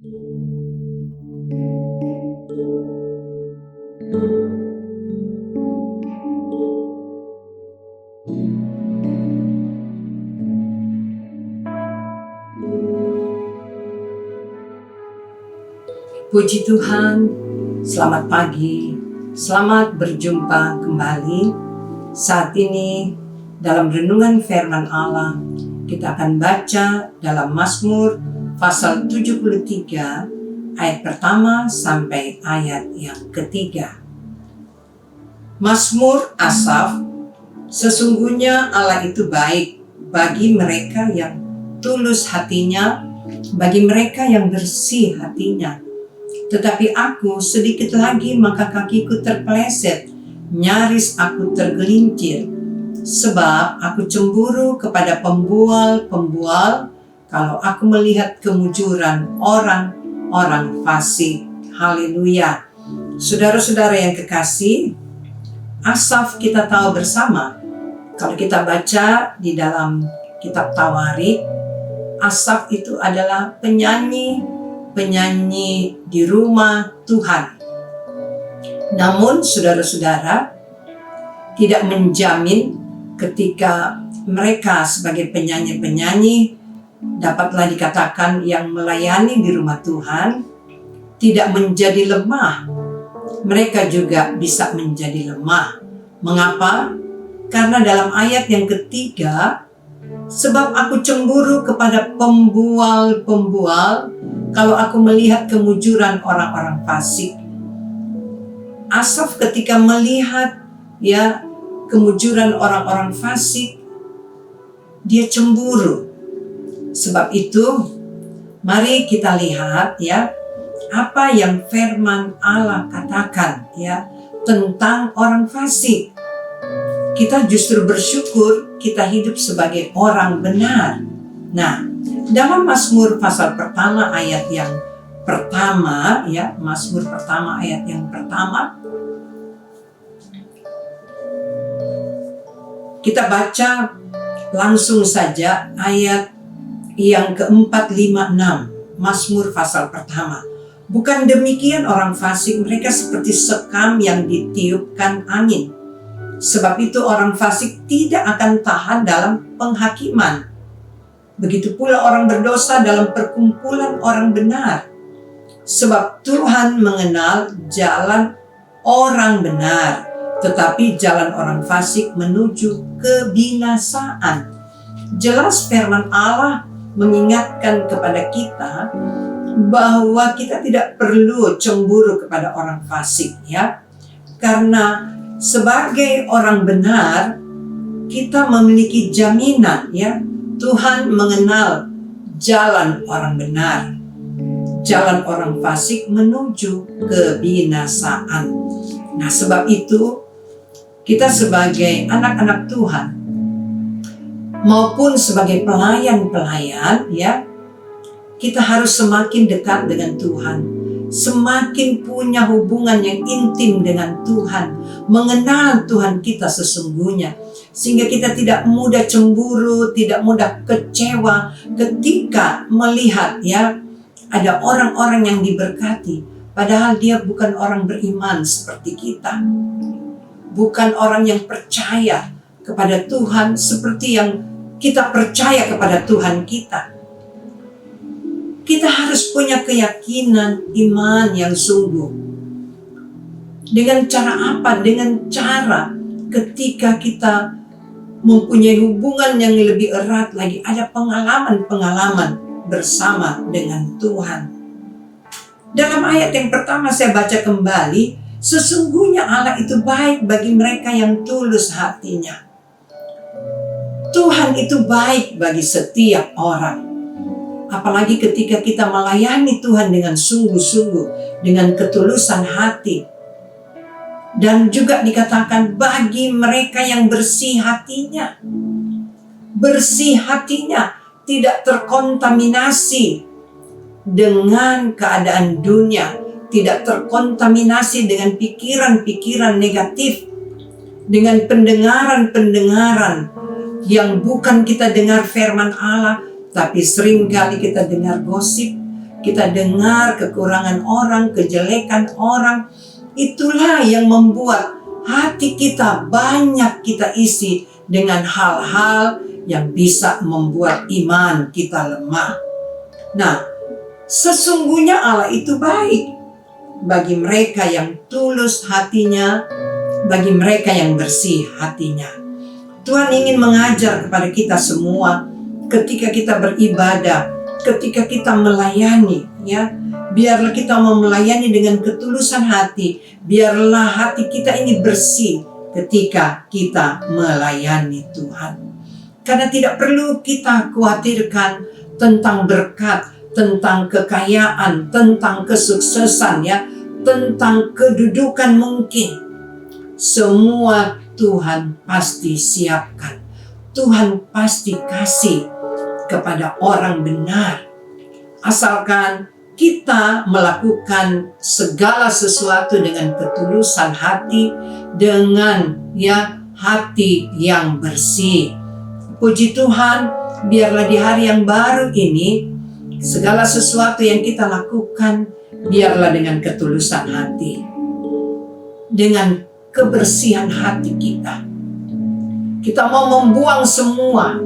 Puji Tuhan, selamat pagi, selamat berjumpa kembali. Saat ini dalam renungan firman Allah, kita akan baca dalam Mazmur pasal 73 ayat pertama sampai ayat yang ketiga. Mazmur Asaf, sesungguhnya Allah itu baik bagi mereka yang tulus hatinya, bagi mereka yang bersih hatinya. Tetapi aku sedikit lagi maka kakiku terpeleset, nyaris aku tergelincir. Sebab aku cemburu kepada pembual-pembual kalau aku melihat kemujuran orang-orang fasik. Haleluya. Saudara-saudara yang kekasih, Asaf kita tahu bersama. Kalau kita baca di dalam kitab Tawarikh, Asaf itu adalah penyanyi di rumah Tuhan. Namun saudara-saudara, tidak menjamin ketika mereka sebagai penyanyi-penyanyi dapatlah dikatakan yang melayani di rumah Tuhan tidak menjadi lemah. Mereka juga bisa menjadi lemah. Mengapa? Karena dalam ayat yang ketiga, sebab aku cemburu kepada pembual-pembual kalau aku melihat kemujuran orang-orang fasik. Asaf ketika melihat kemujuran orang-orang fasik, dia cemburu. Sebab itu, mari kita lihat apa yang firman Allah katakan tentang orang fasik. Kita justru bersyukur kita hidup sebagai orang benar. Nah, dalam Mazmur pasal pertama ayat yang pertama, Mazmur pertama ayat yang pertama, kita baca langsung saja ayat yang keempat, lima, enam, Mazmur pasal pertama. Bukan demikian orang fasik, mereka seperti sekam yang ditiupkan angin. Sebab itu orang fasik tidak akan tahan dalam penghakiman. Begitu pula orang berdosa dalam perkumpulan orang benar. Sebab Tuhan mengenal jalan orang benar, tetapi jalan orang fasik menuju kebinasaan. Jelas firman Allah mengingatkan kepada kita bahwa kita tidak perlu cemburu kepada orang fasik karena sebagai orang benar kita memiliki jaminan Tuhan mengenal jalan orang benar. Jalan orang fasik menuju kebinasaan. Nah, sebab itu kita sebagai anak-anak Tuhan maupun sebagai pelayan-pelayan kita harus semakin dekat dengan Tuhan, semakin punya hubungan yang intim dengan Tuhan, mengenal Tuhan kita sesungguhnya, sehingga kita tidak mudah cemburu, tidak mudah kecewa ketika melihat ada orang-orang yang diberkati, padahal dia bukan orang beriman seperti kita, bukan orang yang percaya kepada Tuhan seperti yang kita percaya kepada Tuhan kita. Kita harus punya keyakinan iman yang sungguh. Dengan cara apa? Dengan cara ketika kita mempunyai hubungan yang lebih erat lagi, ada pengalaman-pengalaman bersama dengan Tuhan. Dalam ayat yang pertama saya baca kembali, sesungguhnya Allah itu baik bagi mereka yang tulus hatinya. Tuhan itu baik bagi setiap orang. Apalagi ketika kita melayani Tuhan dengan sungguh-sungguh, dengan ketulusan hati. Dan juga dikatakan bagi mereka yang bersih hatinya. Bersih hatinya, tidak terkontaminasi dengan keadaan dunia, tidak terkontaminasi dengan pikiran-pikiran negatif, dengan pendengaran-pendengaran yang bukan kita dengar firman Allah, tapi seringkali kita dengar gosip, kita dengar kekurangan orang, kejelekan orang. Itulah yang membuat hati kita banyak kita isi dengan hal-hal yang bisa membuat iman kita lemah. Nah, sesungguhnya Allah itu baik bagi mereka yang tulus hatinya, bagi mereka yang bersih hatinya. Tuhan ingin mengajar kepada kita semua ketika kita beribadah, ketika kita melayani, ya, biarlah kita mau melayani dengan ketulusan hati. Biarlah hati kita ini bersih ketika kita melayani Tuhan. Karena tidak perlu kita khawatirkan tentang berkat, tentang kekayaan, tentang kesuksesan, ya, tentang kedudukan mungkin. Semua Tuhan pasti siapkan. Tuhan pasti kasih kepada orang benar. Asalkan kita melakukan segala sesuatu dengan ketulusan hati, dengan hati yang bersih. Puji Tuhan, biarlah di hari yang baru ini segala sesuatu yang kita lakukan biarlah dengan ketulusan hati, dengan kebersihan hati kita. Kita mau membuang semua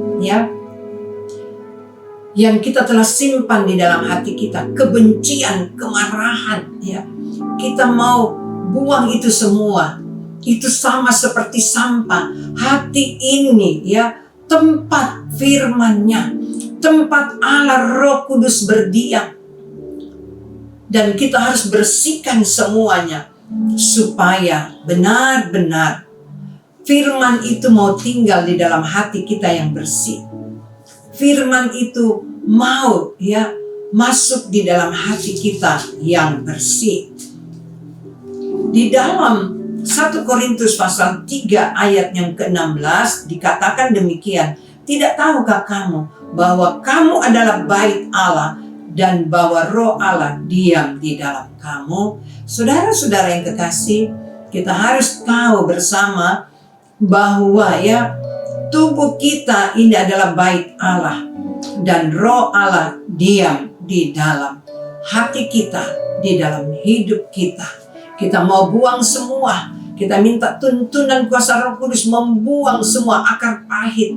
yang kita telah simpan di dalam hati kita, kebencian, kemarahan, kita mau buang itu semua. Itu sama seperti sampah. Hati ini tempat firman-Nya, tempat Allah Roh Kudus berdiam. Dan kita harus bersihkan semuanya supaya benar-benar firman itu mau tinggal di dalam hati kita yang bersih. Firman itu mau masuk di dalam hati kita yang bersih. Di dalam 1 Korintus pasal 3 ayat yang ke-16 dikatakan demikian. Tidak tahukah kamu bahwa kamu adalah bait Allah dan bahwa Roh Allah diam di dalam kamu? Saudara-saudara yang kekasih, kita harus tahu bersama bahwa tubuh kita ini adalah bait Allah dan Roh Allah diam di dalam hati kita, di dalam hidup kita. Kita mau buang semua. Kita minta tuntunan kuasa Roh Kudus membuang semua akar pahit,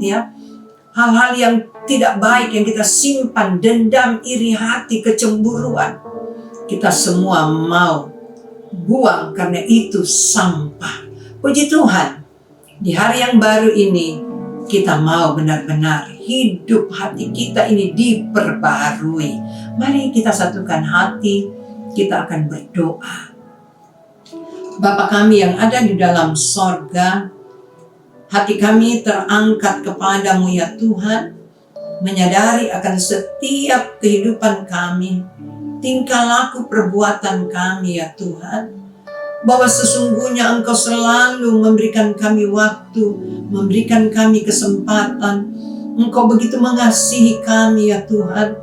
hal-hal yang tidak baik yang kita simpan, dendam, iri hati, kecemburuan. Kita semua mau buang karena itu sampah. Puji Tuhan, di hari yang baru ini kita mau benar-benar hidup hati kita ini diperbaharui. Mari kita satukan hati, kita akan berdoa. Bapa kami yang ada di dalam sorga, hati kami terangkat kepadamu ya Tuhan, menyadari akan setiap kehidupan kami, tingkah laku perbuatan kami ya Tuhan, bahwa sesungguhnya Engkau selalu memberikan kami waktu, memberikan kami kesempatan. Engkau begitu mengasihi kami ya Tuhan,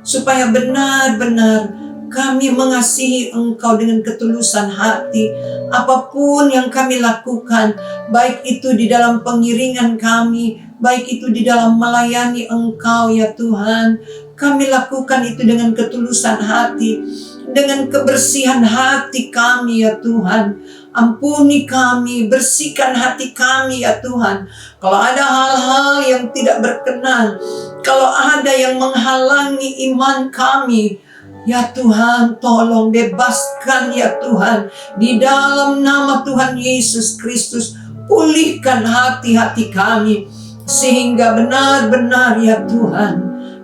supaya benar-benar kami mengasihi Engkau dengan ketulusan hati. Apapun yang kami lakukan, baik itu di dalam pengiringan kami, baik itu di dalam melayani Engkau ya Tuhan, kami lakukan itu dengan ketulusan hati, dengan kebersihan hati kami ya Tuhan. Ampuni kami, bersihkan hati kami ya Tuhan. Kalau ada hal-hal yang tidak berkenan, kalau ada yang menghalangi iman kami, ya Tuhan, tolong bebaskan ya Tuhan. Di dalam nama Tuhan Yesus Kristus, pulihkan hati-hati kami, sehingga benar-benar ya Tuhan,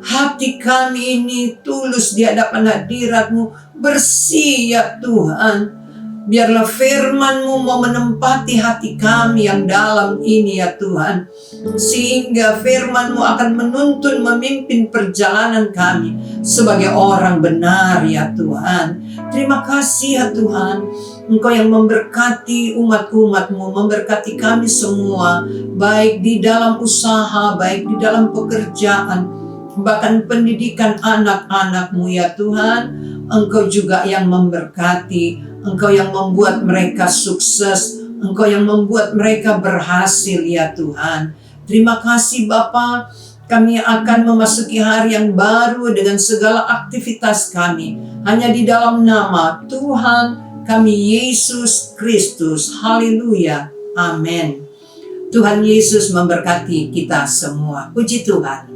hati kami ini tulus di hadapan hadirat-Mu, bersih ya Tuhan. Biarlah firman-Mu mau menempati hati kami yang dalam ini ya Tuhan, sehingga firman-Mu akan menuntun, memimpin perjalanan kami sebagai orang benar ya Tuhan. Terima kasih ya Tuhan, Engkau yang memberkati umat-umat-Mu, memberkati kami semua, baik di dalam usaha, baik di dalam pekerjaan, bahkan pendidikan anak-anak-Mu ya Tuhan. Engkau juga yang memberkati, Engkau yang membuat mereka sukses, Engkau yang membuat mereka berhasil ya Tuhan. Terima kasih Bapa, Kami akan memasuki hari yang baru dengan segala aktivitas kami. Hanya di dalam nama Tuhan kami Yesus Kristus. Haleluya. Amin. Tuhan Yesus memberkati kita semua. Puji Tuhan.